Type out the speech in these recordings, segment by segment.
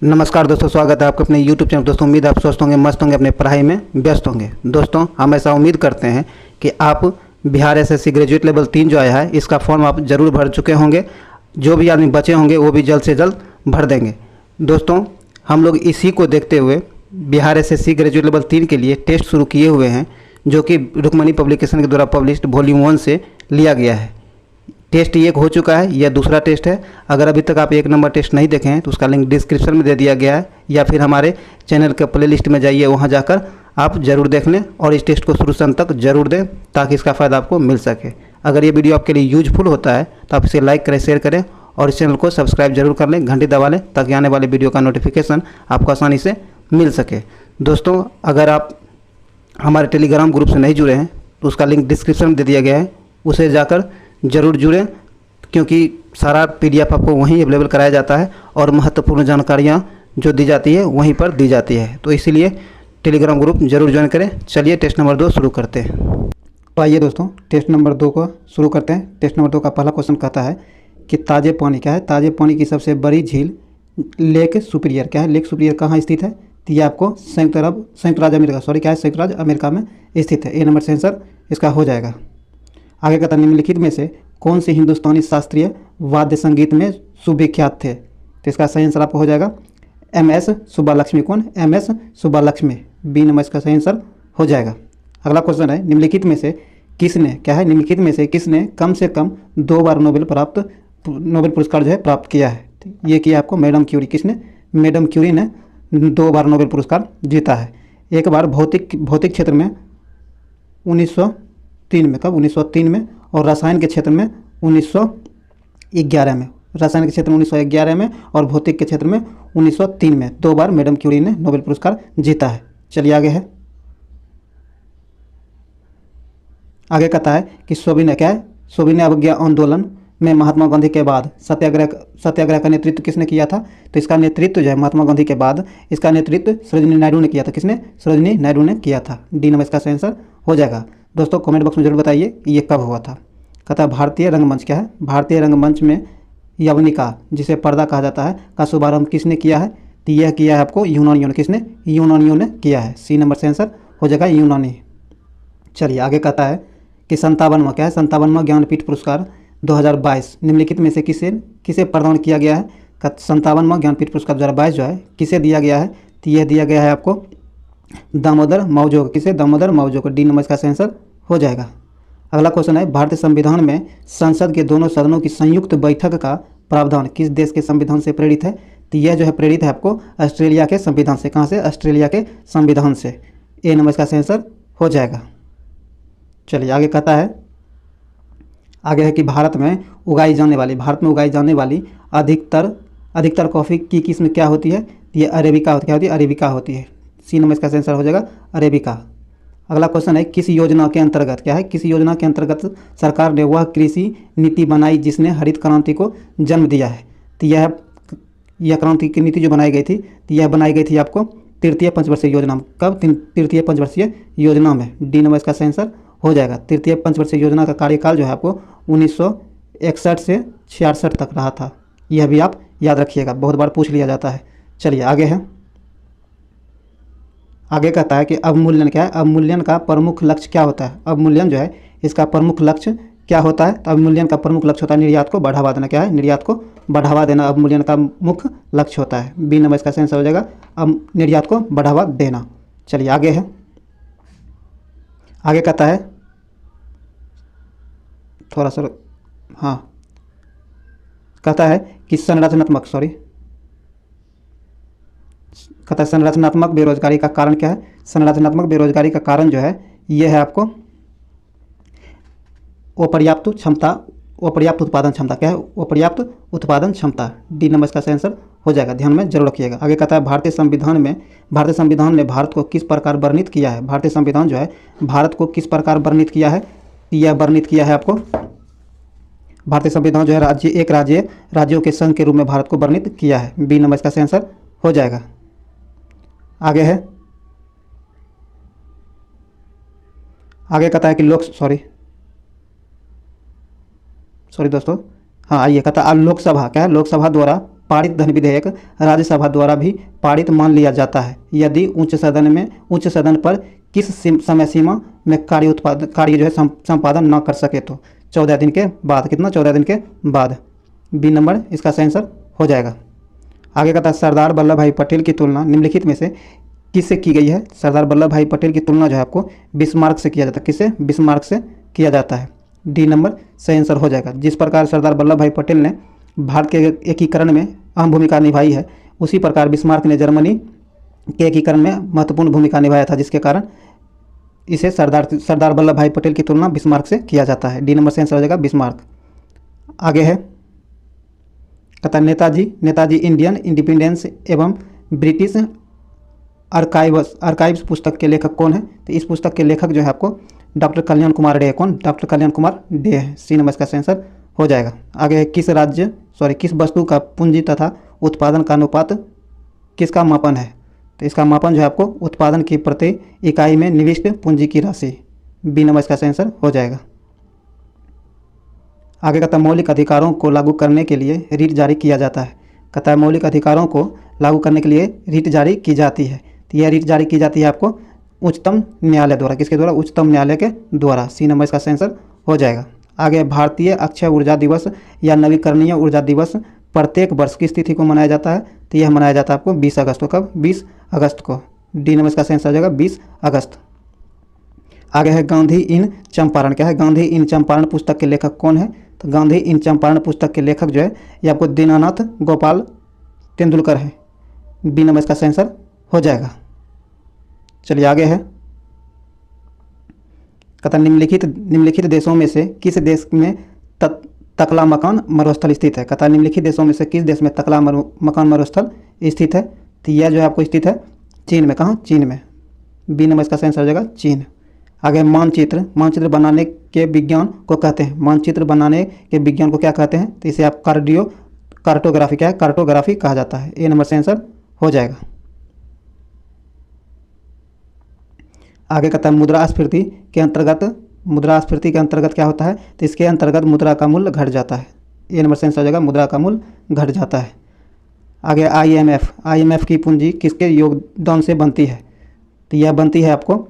नमस्कार दोस्तों, स्वागत है आपके अपने YouTube चैनल। दोस्तों उम्मीद आप स्वस्थ होंगे, मस्त होंगे, अपने पढ़ाई में व्यस्त होंगे। दोस्तों हम ऐसा उम्मीद करते हैं कि आप बिहार एसएससी ग्रेजुएट लेवल 3 जो आया है इसका फॉर्म आप ज़रूर भर चुके होंगे। जो भी आदमी बचे होंगे वो भी जल्द से जल्द भर देंगे। दोस्तों हम लोग इसी को देखते हुए बिहार एसएससी ग्रेजुएट लेवल 3 के लिए टेस्ट शुरू किए हुए हैं, जो कि रुक्मणी पब्लिकेशन के द्वारा पब्लिश्ड वॉल्यूम 1 से लिया गया है। टेस्ट एक हो चुका है, यह दूसरा टेस्ट है। अगर अभी तक आप 1 नंबर टेस्ट नहीं देखे हैं तो उसका लिंक डिस्क्रिप्शन में दे दिया गया है, या फिर हमारे चैनल के प्लेलिस्ट में जाइए, वहां जाकर आप ज़रूर देख लें और इस टेस्ट को शुरू से अंत तक ज़रूर दें ताकि इसका फ़ायदा आपको मिल सके। अगर ये वीडियो आपके लिए यूजफुल होता है तो आप इसे लाइक करें, शेयर करें और इस चैनल को सब्सक्राइब जरूर कर लें, घंटी दबा लें ताकि आने वाले वीडियो का नोटिफिकेशन आपको आसानी से मिल सके। दोस्तों अगर आप हमारे टेलीग्राम ग्रुप से नहीं जुड़े हैं तो उसका लिंक डिस्क्रिप्शन में दे दिया गया है, उसे जाकर ज़रूर जुड़ें, क्योंकि सारा PDF आपको वहीं अवेलेबल कराया जाता है और महत्वपूर्ण जानकारियाँ जो दी जाती है वहीं पर दी जाती है। तो इसीलिए टेलीग्राम ग्रुप जरूर ज्वाइन करें। चलिए टेस्ट नंबर 2 शुरू करते हैं। तो आइए दोस्तों टेस्ट नंबर 2 को शुरू करते हैं। टेस्ट नंबर 2 का पहला क्वेश्चन कहता है कि ताजे पानी क्या है, ताजे पानी की सबसे बड़ी झील लेक सुपीरियर क्या है, लेक सुपीरियर कहाँ स्थित है। तो ये आपको संयुक्त राज्य अमेरिका में स्थित है। ए नंबर से आंसर इसका हो जाएगा। आगे कहता निम्नलिखित में से कौन से हिंदुस्तानी शास्त्रीय वाद्य संगीत में सुविख्यात थे। तो इसका सही आंसर आपको हो जाएगा MS सुब्बालक्ष्मी। कौन? MS सुब्बालक्ष्मी। बी नंबर इसका सही आंसर हो जाएगा। अगला क्वेश्चन है निम्नलिखित में से किसने क्या है, निम्नलिखित में से किसने कम से कम 2 बार नोबेल पुरस्कार जो है प्राप्त किया है। ये किया आपको मैडम क्यूरी। किसने? मैडम क्यूरी ने 2 बार नोबेल पुरस्कार जीता है। एक बार भौतिक क्षेत्र में 1903 में, कब? 1903 में, और रसायन के क्षेत्र में 1911 में। रसायन के क्षेत्र में 1911 में और भौतिक के क्षेत्र में 1903 में 2 बार मैडम क्यूरी ने नोबेल पुरस्कार जीता है। चलिए आगे है। आगे कहता है कि सविनय क्या है, सविनय अवज्ञा आंदोलन में महात्मा गांधी के बाद सत्याग्रह का नेतृत्व किसने किया था। तो इसका नेतृत्व जो है महात्मा गांधी के बाद इसका नेतृत्व सरोजिनी नायडू ने किया था। किसने? सरोजिनी नायडू ने किया था। डी नंबर इसका सही आंसर हो जाएगा। दोस्तों कमेंट बॉक्स में जरूर बताइए कि ये कब हुआ था। कहता है भारतीय रंगमंच क्या है, भारतीय रंगमंच में यवनिका जिसे पर्दा कहा जाता है का शुभारंभ किसने किया है। तो यह किया है आपको यूनानियों ने। किसने? यूनानियों ने किया है। सी नंबर से आंसर हो जाएगा यूनानी। चलिए आगे कहता है कि 57वां क्या है, 57वां ज्ञानपीठ पुरस्कार 2022 निम्नलिखित में से किसे प्रदान किया गया है। 57वां ज्ञानपीठ पुरस्कार 2022 जो है किसे दिया गया है। तो यह दिया गया है आपको दामोदर मावजो को। किसे? दामोदर मावजो को। डी नंबर इसका सही आंसर हो जाएगा। अगला क्वेश्चन है भारतीय संविधान में संसद के दोनों सदनों की संयुक्त बैठक का प्रावधान किस देश के संविधान से प्रेरित है। तो यह जो है प्रेरित है आपको ऑस्ट्रेलिया के संविधान से। कहाँ से? ऑस्ट्रेलिया के संविधान से। ए नंबर इसका सही आंसर हो जाएगा। चलिए आगे कहता है, आगे है कि भारत में उगाई जाने वाली अधिकतर कॉफ़ी की किस्म क्या होती है। ये अरेबिका होती है। अरेबिका होती है। सी नंबर इसका आंसर हो जाएगा अरेबिका। अगला क्वेश्चन है किस योजना के अंतर्गत क्या है, किस योजना के अंतर्गत सरकार ने वह कृषि नीति बनाई जिसने हरित क्रांति को जन्म दिया है। तो यह क्रांति की नीति जो बनाई गई थी, तो यह बनाई गई थी आपको तृतीय पंचवर्षीय योजना में। कब? तृतीय पंचवर्षीय योजना में। डी नंबर इसका सही आंसर हो जाएगा। तृतीय पंचवर्षीय योजना का कार्यकाल जो है आपको 1961 से 66 तक रहा था। यह भी आप याद रखिएगा, बहुत बार पूछ लिया जाता है। चलिए आगे है। आगे कहता है कि अवमूल्यन क्या है, अवमूल्यन का प्रमुख लक्ष्य क्या होता है। अवमूल्यन जो है इसका प्रमुख लक्ष्य क्या होता है। तो अवमूल्यन का प्रमुख लक्ष्य होता है निर्यात को बढ़ावा देना। क्या है? निर्यात को बढ़ावा देना अवमूल्यन का मुख्य लक्ष्य होता है। बी नंबर इसका सही आंसर हो जाएगा निर्यात को बढ़ावा देना। चलिए आगे है। आगे कहता है थोड़ा सा कहता है कि संरचनात्मक बेरोजगारी का कारण क्या है। संरचनात्मक बेरोजगारी का कारण जो है यह है आपको अपर्याप्त उत्पादन क्षमता। क्या है? अपर्याप्त उत्पादन क्षमता। डी नंबर इसका सही आंसर हो जाएगा, ध्यान में जरूर रखिएगा। आगे कहता है भारतीय संविधान ने भारत को किस प्रकार वर्णित किया है। भारतीय संविधान जो है भारत को किस प्रकार वर्णित किया है। यह वर्णित किया है आपको भारतीय संविधान जो है राज्यों के संघ के रूप में भारत को वर्णित किया है। बी नंबर इसका सही आंसर हो जाएगा। आगे है। आगे कहता है कि सॉरी दोस्तों, हाँ आइए कहता है लोकसभा क्या है, लोकसभा द्वारा पारित धन विधेयक राज्यसभा द्वारा भी पारित मान लिया जाता है यदि उच्च सदन पर किस समय सीमा में कार्य जो है संपादन न कर सके तो 14 दिन के बाद। कितना? 14 दिन के बाद। बी नंबर इसका सही आंसर हो जाएगा। आगे कहता है सरदार वल्लभ भाई पटेल की तुलना निम्नलिखित में से किससे की गई है? सरदार वल्लभ भाई पटेल की तुलना जो है आपको बिस्मार्क से किया जाता है। किससे? बिस्मार्क से किया जाता है। डी नंबर सही आंसर हो जाएगा। जिस प्रकार सरदार वल्लभ भाई पटेल ने भारत के एकीकरण में अहम भूमिका निभाई है, उसी प्रकार बिस्मार्क ने जर्मनी के एकीकरण में महत्वपूर्ण भूमिका निभाया था, जिसके कारण इसे सरदार वल्लभ भाई पटेल की तुलना बिस्मार्क से किया जाता है। डी नंबर सही आंसर हो जाएगा बिस्मार्क। आगे है कहता नेताजी इंडियन इंडिपेंडेंस एवं ब्रिटिश आर्काइव्स पुस्तक के लेखक कौन है? तो इस पुस्तक के लेखक जो है आपको डॉक्टर कल्याण कुमार डे है। कौन? डॉक्टर कल्याण कुमार डे है। सी नंबर इसका सही आंसर हो जाएगा। आगे है किस वस्तु का पूंजी तथा उत्पादन का अनुपात किसका मापन है? तो इसका मापन जो है आपको उत्पादन की प्रति इकाई में निविष्ट पूंजी की राशि। बी नंबर इसका सही आंसर हो जाएगा। आगे कहता है मौलिक अधिकारों को लागू करने के लिए रिट जारी किया जाता है। कहता है मौलिक अधिकारों को लागू करने के लिए रिट जारी की जाती है। तो यह रिट जारी की जाती है आपको उच्चतम न्यायालय द्वारा। किसके द्वारा? उच्चतम न्यायालय के द्वारा। सी नंबर इसका सही आंसर हो जाएगा। आगे भारतीय अक्षय ऊर्जा दिवस या नवीकरणीय ऊर्जा दिवस प्रत्येक वर्ष किस तिथि को मनाया जाता है? तो यह मनाया जाता है आपको 20 अगस्त को। कब? 20 अगस्त को। डी नंबर इसका सही आंसर हो जाएगा 20 अगस्त। आगे है गांधी इन चंपारण। क्या है? गांधी इन चंपारण पुस्तक के लेखक कौन है? तो गांधी इन चंपारण पुस्तक के लेखक जो है ये आपको दीनानाथ गोपाल तेंदुलकर है। बी नंबर इसका सही आंसर हो जाएगा। चलिए आगे है कहता निम्नलिखित देशों में से किस देश में तकला मकान मरुस्थल स्थित है? कहता निम्नलिखित देशों में से किस देश में तकला मकान मरुस्थल स्थित है? तो यह जो है आपको स्थित है चीन में। कहाँ? चीन में। बी नंबर इसका सही आंसर हो जाएगा चीन। आगे मानचित्र बनाने के विज्ञान को कहते हैं। मानचित्र बनाने के विज्ञान को क्या कहते हैं? तो इसे आप कार्टोग्राफी क्या है? कार्टोग्राफी कहा जाता है। ए नंबर सही आंसर हो जाएगा। आगे कहता है मुद्रास्फीति के अंतर्गत क्या होता है? तो इसके अंतर्गत मुद्रा का मूल्य घट जाता है। ए नंबर सही आंसर हो जाएगा मुद्रा का मूल्य घट जाता है। आगे आईएमएफ की पूंजी किसके योगदान से बनती है? तो यह बनती है आपको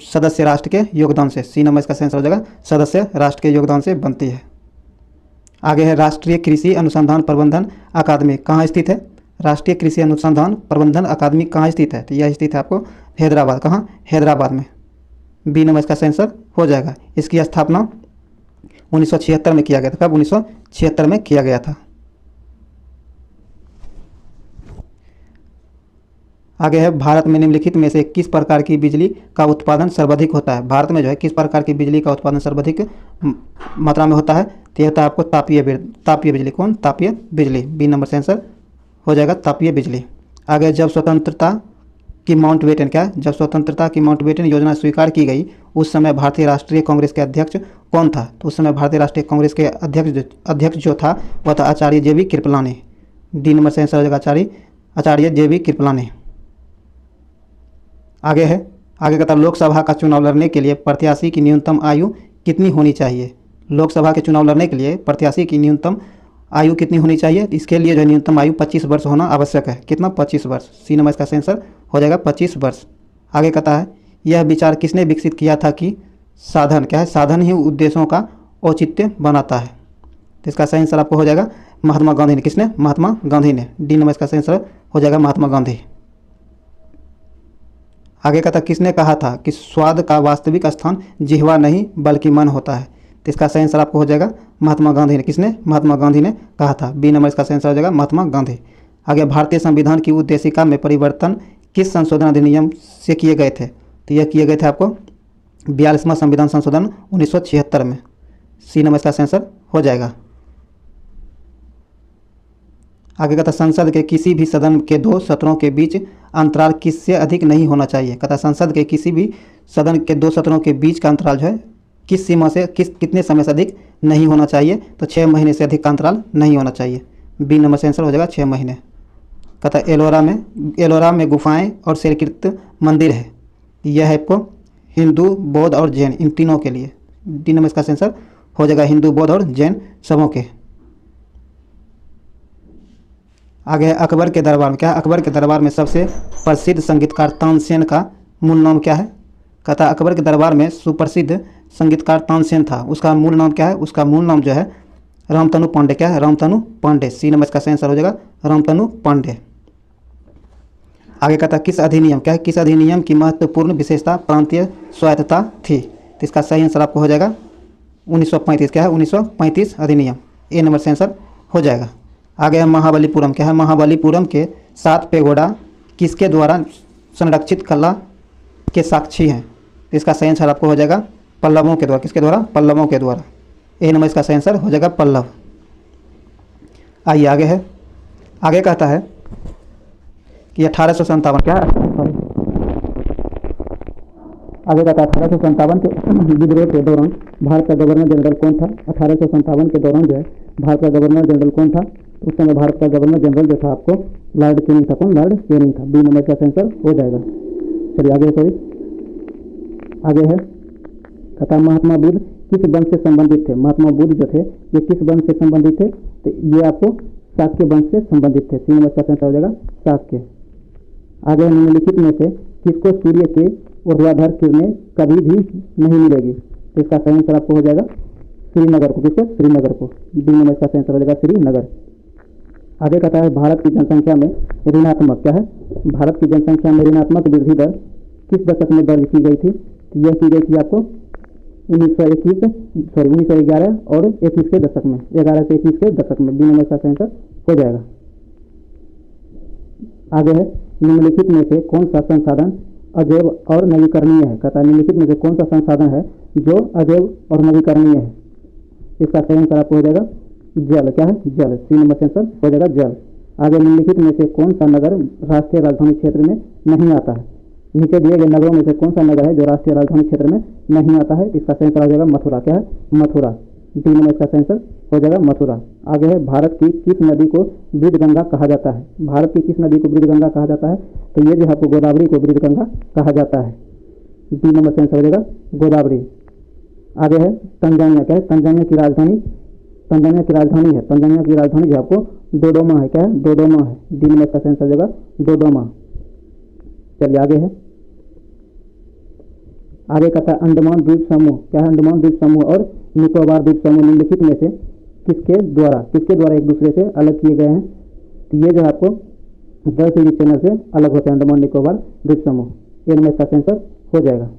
सदस्य राष्ट्र के योगदान से। सी नंबर इसका सही आंसर हो जाएगा सदस्य राष्ट्र के योगदान से बनती है। आगे है राष्ट्रीय कृषि अनुसंधान प्रबंधन अकादमी कहाँ स्थित है? राष्ट्रीय कृषि अनुसंधान प्रबंधन अकादमी कहाँ स्थित है? तो यह स्थित है आपको हैदराबाद। कहाँ? हैदराबाद में। बी नंबर इसका सही आंसर हो जाएगा। इसकी स्थापना 1976 में किया गया था। कब? 1976 में किया गया था। आगे है भारत में निम्नलिखित में से किस प्रकार की बिजली का उत्पादन सर्वाधिक होता है? भारत में जो है किस प्रकार की बिजली का उत्पादन सर्वाधिक मात्रा में होता है? तो यह होता है आपको तापीय बिजली। कौन? तापीय बिजली। बी नंबर से आंसर हो जाएगा तापीय बिजली। आगे जब स्वतंत्रता की माउंटबेटन योजना स्वीकार की गई उस समय भारतीय राष्ट्रीय कांग्रेस के अध्यक्ष कौन था? तो उस समय भारतीय राष्ट्रीय कांग्रेस के अध्यक्ष जो था वह था आचार्य JV कृपलानी। डी नंबर से आंसर हो जाएगा आचार्य JV कृपलानी। आगे कहता लोकसभा का चुनाव लड़ने के लिए प्रत्याशी की न्यूनतम आयु कितनी होनी चाहिए? लोकसभा के चुनाव लड़ने के लिए प्रत्याशी की न्यूनतम आयु कितनी होनी चाहिए? इसके लिए जो है न्यूनतम आयु 25 वर्ष होना आवश्यक है। कितना? 25 वर्ष। सी नंबर इसका आंसर हो जाएगा 25 वर्ष। आगे कहता है यह विचार किसने विकसित किया था कि साधन क्या है? साधन ही उद्देश्यों का औचित्य बनाता है। तो इसका सही आंसर आपको हो जाएगा महात्मा गांधी ने। किसने? महात्मा गांधी ने। डी नंबर इसका सही आंसर हो जाएगा महात्मा गांधी। आगे कहता किसने कहा था कि स्वाद का वास्तविक स्थान जिह्वा नहीं बल्कि मन होता है? तो इसका सही आंसर आपको हो जाएगा महात्मा गांधी ने। किसने? महात्मा गांधी ने कहा था। बी नंबर इसका सही आंसर हो जाएगा महात्मा गांधी। आगे भारतीय संविधान की उद्देशिका में परिवर्तन किस संशोधन अधिनियम से किए गए थे? तो यह किए गए थे आपको 42वां संविधान संशोधन 1976 में। सी नंबर इसका सही आंसर हो जाएगा। आगे कहता संसद के किसी भी सदन के 2 सत्रों के बीच अंतराल किससे अधिक नहीं होना चाहिए? कहता संसद के किसी भी सदन के 2 सत्रों के बीच का अंतराल जो है किस सीमा से कितने समय से अधिक नहीं होना चाहिए? तो 6 महीने से अधिक का अंतराल नहीं होना चाहिए। बी नंबर से आंसर हो जाएगा 6 महीने। कहता एलोरा में गुफाएं और शैलकृत मंदिर है। यह है आपको हिंदू, बौद्ध और जैन इन तीनों के लिए। डी नंबर इसका आंसर हो जाएगा हिंदू, बौद्ध और जैन सबों के। आगे है अकबर के दरबार में, क्या है अकबर के दरबार में सबसे प्रसिद्ध संगीतकार तानसेन का मूल नाम क्या है। कहता है अकबर के दरबार में सुप्रसिद्ध संगीतकार तानसेन था, उसका मूल नाम क्या है, उसका मूल नाम जो है रामतनु पांडे, क्या है रामतनु पांडे। सी नंबर इसका सही आंसर हो जाएगा रामतनु पांडे। आगे कहता है किस अधिनियम, क्या है किस अधिनियम की महत्वपूर्ण विशेषता प्रांतीय स्वायत्तता थी। तो इसका सही आंसर आपको हो जाएगा 1935, क्या है 1935 अधिनियम। ए नंबर से आंसर हो जाएगा। आगे है महाबलीपुरम, क्या है महाबलीपुरम के 7 पेगोडा किसके द्वारा संरक्षित कला के साक्षी हैं। तो इसका सही आंसर आपको हो जाएगा पल्लवों के द्वारा, किसके द्वारा, पल्लवों के द्वारा। ए नंबर इसका सही आंसर हो जाएगा पल्लव। आइए आगे है, आगे कहता है कि 1857, क्या है आगे कहता है 1857 के विद्रोह के दौरान भारत का गवर्नर जनरल कौन था। 1857 के दौरान जो है भारत का गवर्नर जनरल कौन था। उस समय भारत का गवर्नर जनरल जो था आपको लॉर्ड कैनिंग था। कौन, लॉर्ड कैनिंग था। बी नंबर का आंसर हो जाएगा। चलिए आगे, सॉरी आगे है, कहता महात्मा बुद्ध किस वंश से संबंधित थे। महात्मा बुद्ध जो थे ये किस वंश से संबंधित थे। तो ये आपको शाक्य वंश से संबंधित थे। 3 नंबर का आंसर हो जाएगा शाक्य। आगे निम्नलिखित में से किसको सूर्य के ऊर्ध्वाधर किरणें कभी भी नहीं मिलेगी। तो इसका सही आंसर आपको हो जाएगा श्रीनगर को, किसको, श्रीनगर को। बी नंबर का आंसर हो जाएगा श्रीनगर। आगे कहता है भारत की जनसंख्या में ऋणात्मक, क्या है भारत की जनसंख्या में ऋणात्मक वृद्धि दर किस दशक में दर्ज की गई थी। तो यह की गई थी आपको 1911 और 21 के दशक में, 11 से 21 के दशक में। बी नंबर का आंसर हो जाएगा। आगे है निम्नलिखित में से कौन सा संसाधन अजैव और नवीकरणीय है। कहता है निम्नलिखित में से कौन सा संसाधन है जो अजैव और नवीकरणीय है। इसका सही आंसर आपको हो जाएगा जल, क्या है जल। 3 नंबर से आंसर हो जाएगा जल। आगे निम्नलिखित में से कौन सा नगर राष्ट्रीय राजधानी क्षेत्र में नहीं आता है। नीचे दिए गए नगरों में से कौन सा नगर है जो राष्ट्रीय राजधानी क्षेत्र में नहीं आता है। इसका सही आंसर हो जाएगा मथुरा, क्या है मथुरा। 3 नंबर इसका सही आंसर हो जाएगा मथुरा। आगे है भारत की किस नदी को ब्रजगंगा कहा जाता है। भारत की किस नदी को ब्रजगंगा कहा जाता है। तो ये जो है आपको गोदावरी को ब्रजगंगा कहा जाता है। 3 नंबर से आंसर हो जाएगा गोदावरी। आगे है तंजानिया, क्या है तंजानिया की राजधानी, तंजानिया की राजधानी है, तंजानिया की राजधानी जो आपको डोडोमा है, क्या है डोडोमा है। डी नंबर का आंसर हो जाएगा डोडोमा। चलिए आगे है, आगे कहता है अंडमान द्वीप समूह, क्या है अंडमान द्वीप समूह और निकोबार द्वीप समूह निम्नलिखित में से किसके द्वारा एक दूसरे से अलग किए गए हैं। तो ये जो है आपको द सीरीज चैनल से अलग होते हैं अंडमान निकोबार द्वीप समूह। ये नंबर इसका आंसर हो जाएगा।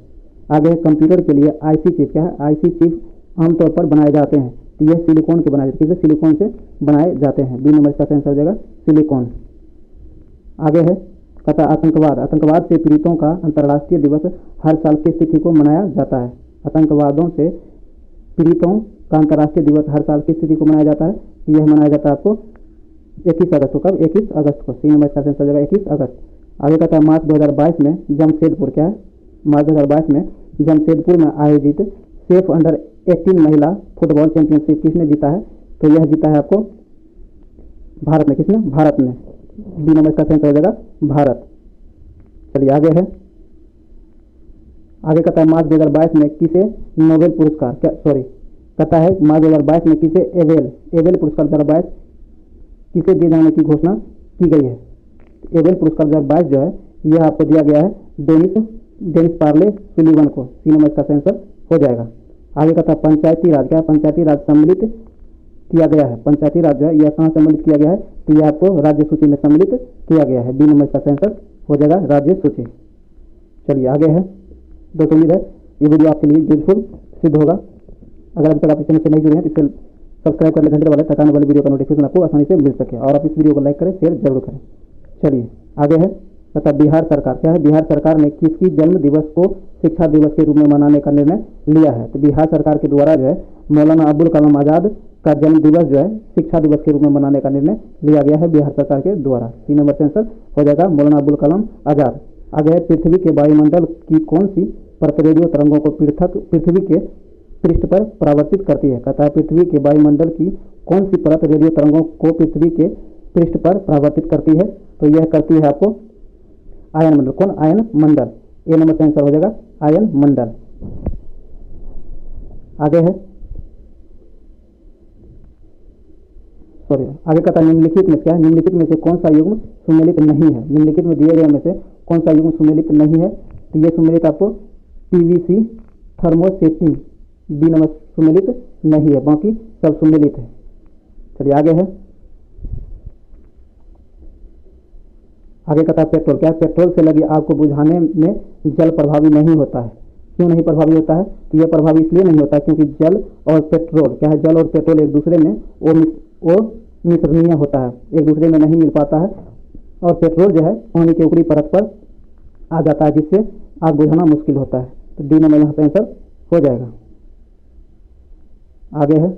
आगे है कंप्यूटर के लिए आईसी चिप, क्या है आईसी चिप आमतौर पर बनाए जाते हैं। तो यह सिलिकॉन के बनाए जाते हैं, सिलिकॉन से बनाए जाते हैं। बी नंबर इसका आंसर हो जाएगा सिलिकॉन। आगे है कहता आतंकवाद, आतंकवाद से पीड़ितों का अंतर्राष्ट्रीय दिवस हर साल किस तिथि को मनाया जाता है। आतंकवादों से पीड़ितों का अंतर्राष्ट्रीय दिवस हर साल किस तिथि को मनाया जाता है। यह मनाया जाता है आपको 21 अगस्त को। कब, 21 अगस्त को। 3 नंबर का आंसर हो जाएगा 21 अगस्त। आगे कहता है मार्च 2022 में जमशेदपुर, क्या है मार्च 2022 में जमशेदपुर में आयोजित सेफ अंडर 18 महिला फुटबॉल चैंपियनशिप किसने जीता है। तो यह जीता है आपको भारत में, किसने, भारत में। बी नंबर का आंसर हो जाएगा भारत। चलिए आगे है, आगे कहता है मार्च 2022 में किसे नोबेल पुरस्कार, क्या सॉरी कहता है मार्च 2022 में किसे एबेल पुरस्कार 2022 किसे दिए जाने की घोषणा की गई है। एबेल पुरस्कार 2022 जो है यह आपको दिया गया है डेनिस पार्ले सुलिवन को। 3 नंबर का आंसर हो जाएगा। आगे कहता है पंचायती राज, क्या पंचायती राज सम्मिलित किया गया है। पंचायती राज जो है यह कहाँ सम्मिलित किया गया है। तो यह आपको राज्य सूची में सम्मिलित किया गया है। बी नंबर का आंसर हो जाएगा राज्य सूची। चलिए आगे है, दोस्तों उम्मीद है ये वीडियो आपके लिए यूजफुल सिद्ध होगा। अगर अभी तक आप इस चैनल से नहीं जुड़े हैं तो इसे सब्सक्राइब कर ले, घंटे वाले तकाने वाले वीडियो का नोटिफिकेशन आपको आसानी से मिल सके और आप इस वीडियो को लाइक करें, शेयर जरूर करें। चलिए आगे है तथा बिहार सरकार, क्या है बिहार सरकार ने किसकी जन्म दिवस को शिक्षा दिवस के रूप में मनाने का निर्णय लिया है। तो बिहार सरकार के द्वारा जो है मौलाना अब्दुल कलाम आज़ाद का जन्म दिवस जो है शिक्षा दिवस के रूप में मनाने का निर्णय लिया गया है बिहार सरकार के द्वारा। 3 नंबर से आंसर हो जाएगा मौलाना अब्दुल कलाम आज़ाद। आगे है पृथ्वी के वायुमंडल की कौन सी परत रेडियो तरंगों को पृथ्वी के पृष्ठ पर परावर्तित करती है। कहता है पृथ्वी के वायुमंडल की कौन सी परत रेडियो तरंगों को पृथ्वी के पृष्ठ पर परावर्तित करती है। तो यह करती है आपको आयन मंडल। कौन, आयन मंडल। ए नंबर का आंसर हो जाएगा आयन मंडल। सॉरी आगे कहता है निम्नलिखित में क्या है, निम्नलिखित में से कौन सा युग्म सुमेलित नहीं है, निम्नलिखित में दिए गए में से कौन सा युग्म सुमेलित नहीं है। तो ये सुमेलित आपको पीवीसी थर्मोसेटिंग बी नंबर सुमेलित नहीं है, बाकी सब सुमेलित है। चलिए आगे है, आगे कहता है पेट्रोल क्या है, पेट्रोल से लगी आग को बुझाने में जल प्रभावी नहीं होता है। क्यों नहीं प्रभावी होता है, तो यह प्रभावी इसलिए नहीं होता है क्योंकि जल और पेट्रोल क्या है, जल और पेट्रोल एक दूसरे में वो मिश्रणीय होता है, एक दूसरे में नहीं मिल पाता है, और पेट्रोल जो है पानी के ऊपरी परत पर आ जाता है जिससे आग बुझाना मुश्किल होता है। तो डी नंबर यहाँ पे आंसर हो जाएगा। आगे है,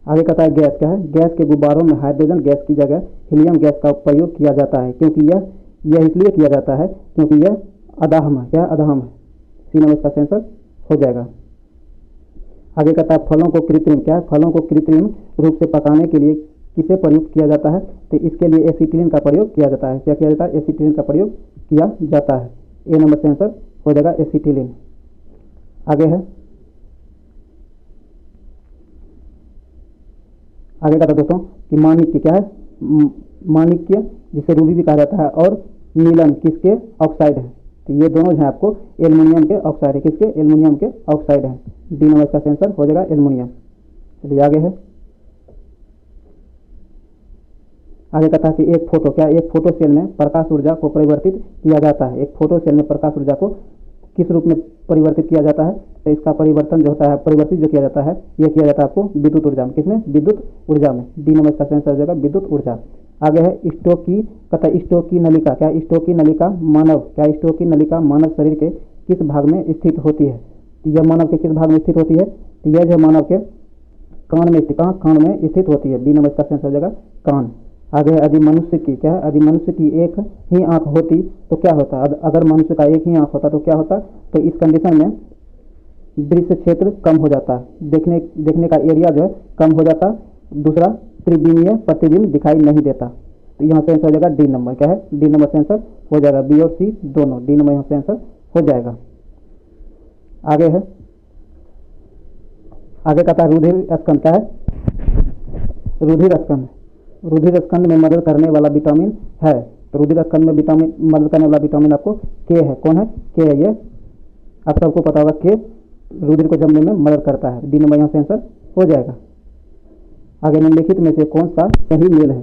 आगे कहता है गैस क्या है, गैस के गुब्बारों में हाइड्रोजन गैस की जगह हीलियम गैस का प्रयोग किया जाता है क्योंकि यह इसलिए किया जाता है क्योंकि यह अदाहम है, क्या अदाहम है। सी नंबर इसका आंसर हो जाएगा। आगे कहता है फलों को कृत्रिम क्या है, फलों को कृत्रिम रूप से पकाने के लिए किसे प्रयुक्त किया जाता है, तो इसके लिए एसिटिलीन का प्रयोग किया जाता है। क्या किया जाता है, एसिटिलीन का प्रयोग किया जाता है। ए नंबर से आंसर हो जाएगा एसिटिलीन। आगे है, आगे कहता है दोस्तों कि माणिक्य क्या है, माणिक्य जिसे रूबी भी कहा जाता है, और नीलन किसके ऑक्साइड है, तो ये दोनों जो है आपको एल्युमिनियम के ऑक्साइड है, किसके एल्युमिनियम के ऑक्साइड है। डी नंबर का आंसर हो जाएगा एल्युमिनियम। चलिए आगे है, आगे कहता है कि एक फोटो क्या, एक फोटो सेल में प्रकाश ऊर्जा को परिवर्तित किया जाता है, एक फोटो सेल में प्रकाश ऊर्जा को किस रूप में परिवर्तित किया जाता है, तो इसका परिवर्तन जो होता है, परिवर्तित जो किया जाता है, यह किया जाता है आपको विद्युत ऊर्जा में, किसमें, विद्युत ऊर्जा में। डी नंबर का आंसर हो जाएगा विद्युत ऊर्जा। आगे है स्टोक की कहता है, स्टोक की नलिका क्या, स्टोक की नलिका मानव क्या, स्टोक की नलिका मानव शरीर के किस भाग में स्थित होती है, तो यह मानव के किस भाग में स्थित होती है, तो यह जो मानव के कान में, कहाँ, कान में स्थित होती है। डी नंबर का आंसर हो जाएगा कान। आगे है यदि मनुष्य की क्या है, यदि मनुष्य की एक ही आंख होती तो क्या होता, अगर मनुष्य का एक ही आंख होता तो क्या होता, तो इस कंडीशन में दृश्य क्षेत्र कम हो जाता है, देखने का एरिया जो है कम हो जाता। दूसरा त्रिविमीय प्रतिबिंब दिखाई नहीं देता। तो यहाँ से आंसर हो जाएगा डी नंबर क्या है, डी नंबर से आंसर हो जाएगा, बी और सी दोनों, डी नंबर यहाँ से आंसर हो जाएगा। आगे है, आगे कहता है रुधिर स्कंद क्या है, रुधिर स्कंद, रुधिर स्कंद में मदद करने वाला विटामिन है, तो रुधिर स्कंद में विटामिन मदद करने वाला विटामिन आपको के है, कौन है, के है, ये आप सबको पता होगा, के रुधिर को जमने में मदद करता है। डी नंबर यहाँ से आंसर हो जाएगा। आगे निम्नलिखित में से कौन सा सही मेल है,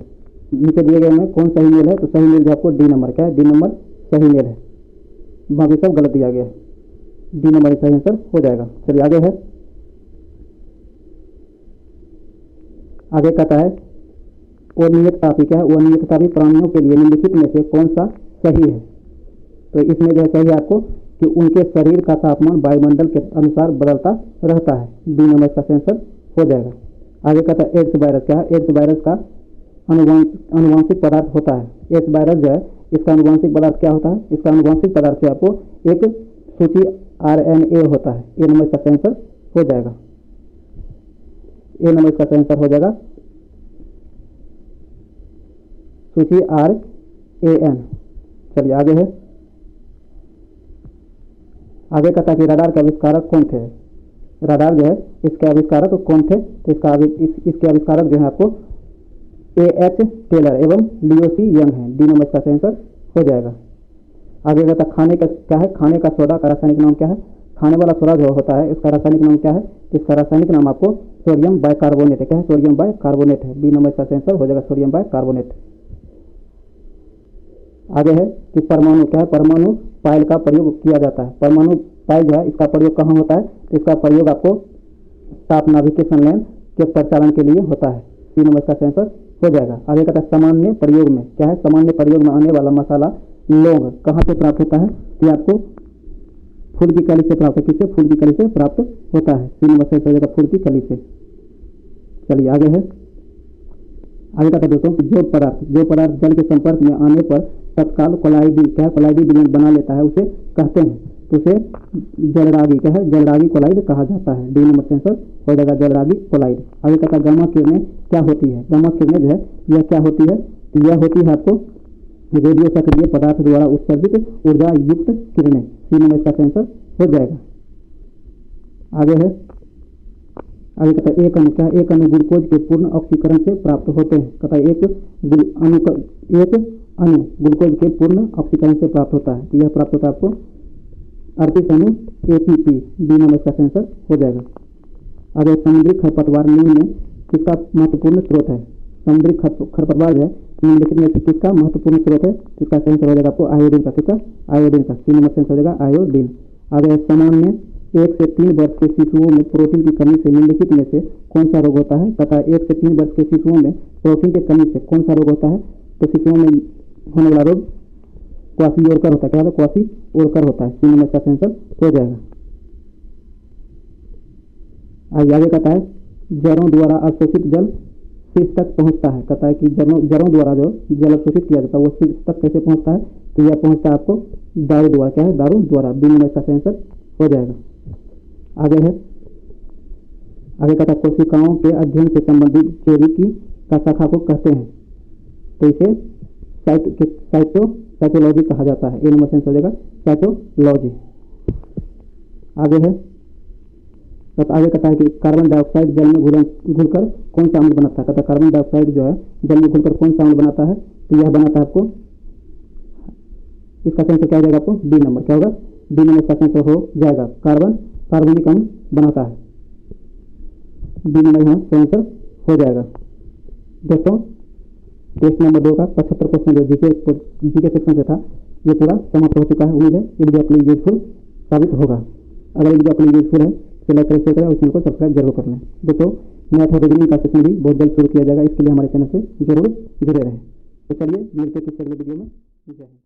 नीचे दिए गए में कौन सही मेल है, तो सही मेल जो आपको डी नंबर क्या है, डी नंबर सही मेल है, बाकी सब गलत दिया गया है। डी नंबर सही आंसर हो जाएगा। चलिए आगे है, आगे कहता है अनियततापी क्या है, अनियततापी प्राणियों के लिए निम्नलिखित में से कौन सा सही है, तो इसमें जो है सही है आपको कि उनके शरीर का तापमान वायुमंडल के अनुसार बदलता रहता है। डी नंबर का आंसर हो जाएगा। आगे कहता है एड्स वायरस क्या है, एड्स वायरस का अनुवांशिक पदार्थ होता है, एड्स वायरस जो है इसका अनुवांशिक पदार्थ क्या होता है, इसका अनुवांशिक पदार्थ से आपको एक सूची RNA होता है। ए नंबर का आंसर हो जाएगा, ए नंबर का आंसर हो जाएगा सूची RAN। चलिए आगे है, आगे कहता है कि रडार के आविष्कारक कौन थे, रडार जो है इसके आविष्कारक कौन थे, तो इसके आविष्कारक जो है आपको AH टेलर एवं लियो सी यंग है। डी नंबर का आंसर हो जाएगा। आगे कहता है खाने का क्या है, खाने का सोडा का रासायनिक नाम क्या है, खाने वाला सोडा जो होता है इसका रासायनिक नाम क्या है, इसका रासायनिक नाम आपको सोडियम बाइकार्बोनेट है, क्या है, सोडियम बाइकार्बोनेट है। बी नंबर का आंसर हो जाएगा सोडियम बाइकार्बोनेट। आगे है कि परमाणु क्या है, परमाणु पायल का प्रयोग किया जाता है, परमाणु पायल जो है इसका प्रयोग कहाँ होता है, तो इसका प्रयोग आपको ताप नाभिक के संलयन के प्रचालन के लिए होता है। सी नंबर का आंसर हो जाएगा। आगे कहता है सामान्य प्रयोग में क्या है, सामान्य प्रयोग में आने वाला मसाला लौंग कहाँ से प्राप्त होता है, ये आपको फूल की कली से प्राप्त है, किससे, फूल की कली से प्राप्त होता है। सी नंबर से हो जाएगा फूल की कली से। चलिए आगे है, आगे कहता है दोस्तों जो पदार्थ जल के संपर्क में आने पर तत्काल कोलाइडी क्या है, कोलाइडी विलयन बना लेता है उसे कहते हैं, तो उसे जलरागी क्या है, जलरागी कोलाइड कहा जाता है। डी नंबर से आंसर हो जाएगा जलरागी कोलाइड। आगे कहता है गामा किरणें क्या होती है, गामा किरणें जो है यह क्या होती है, तो यह होती है आपको रेडियो सक्रिय पदार्थ द्वारा उत्सर्जित ऊर्जा युक्त किरणें। सी नंबर का आंसर हो जाएगा। आगे है, आगे कहता है एक अणु, क्या है? एक अणु ग्लूकोज के पूर्ण ऑक्सीकरण से प्राप्त होते हैं। कहता है एक अणु ग्लूकोज के पूर्ण ऑक्सीकरण से प्राप्त होता है। तो यह प्राप्त होता है आपको 38 अणु ATP। बी नंबर इसका आंसर हो जाएगा। आगे समुद्री खरपतवार निम्न में किसका महत्वपूर्ण स्रोत है? समुद्री खरपतवार जो है निम्नलिखित में से किसका महत्वपूर्ण स्रोत है? इसका आंसर हो जाएगा आपको आयोडीन का। किसका? आयोडीन का। सी नंबर आंसर हो जाएगा आयोडीन। आगे सामान्य 1 से 3 वर्ष के शिशुओं में प्रोटीन की कमी से निम्नलिखित में से कौन सा रोग होता है? तथा 1 से 3 वर्ष के शिशुओं में प्रोटीन की कमी से कौन सा रोग होता है? तो शिशुओं में होने वाला रोग क्वाशीओरकर होता है। क्या होता है? क्वाशीओरकर होता है। सी नंबर का आंसर हो जाएगा। आगे कहता है जड़ों द्वारा अवशोषित जल शीर्ष तक पहुंचता है। कहता है कि जड़ों द्वारा जो जल अवशोषित किया जाता है वो शीर्ष तक कैसे पहुंचता है? तो यह पहुंचता है आपको दारू द्वारा। क्या है? दारू द्वारा। बी नंबर का आंसर हो जाएगा। आगे कहता है कोशिकाओं के अध्ययन से संबंधित चोरी की का शाखा को कहते हैं। तो इसे साइटोलॉजी कहा जाता है। ए नंबर आंसर हो जाएगा साइटोलॉजी। आगे कहता है कि कार्बन डाइऑक्साइड जल में घुलकर कौन सा अम्ल बनाता है? कहता है कार्बन डाइऑक्साइड जो है जल में घुलकर कौन सा अम्ल बनाता है? तो यह बनाता है आपको, इसका आंसर क्या हो जाएगा आपको? B number. क्या होगा? बी नंबर इसका आंसर हो जाएगा कार्बनिक अम्ल बनाता है। बी नंबर यहाँ आंसर हो जाएगा। दोस्तों टेस्ट नंबर 2 का 75 क्वेश्चन जो जीके सेक्शन से था ये पूरा समाप्त हो चुका है। उम्मीद है ये वीडियो आपके लिए यूजफुल साबित होगा। अगर ये वीडियो आपके लिए यूजफुल है तो लाइक करें, शेयर करें और चैनल को सब्सक्राइब जरूर कर लें। दोस्तों नया था रीजनिंग का सेशन भी बहुत जल्द शुरू किया जाएगा। इसके लिए हमारे चैनल से जरूर जुड़े रहें। तो चलिए मिलते हैं किसी अगले वीडियो में। जय हिंद।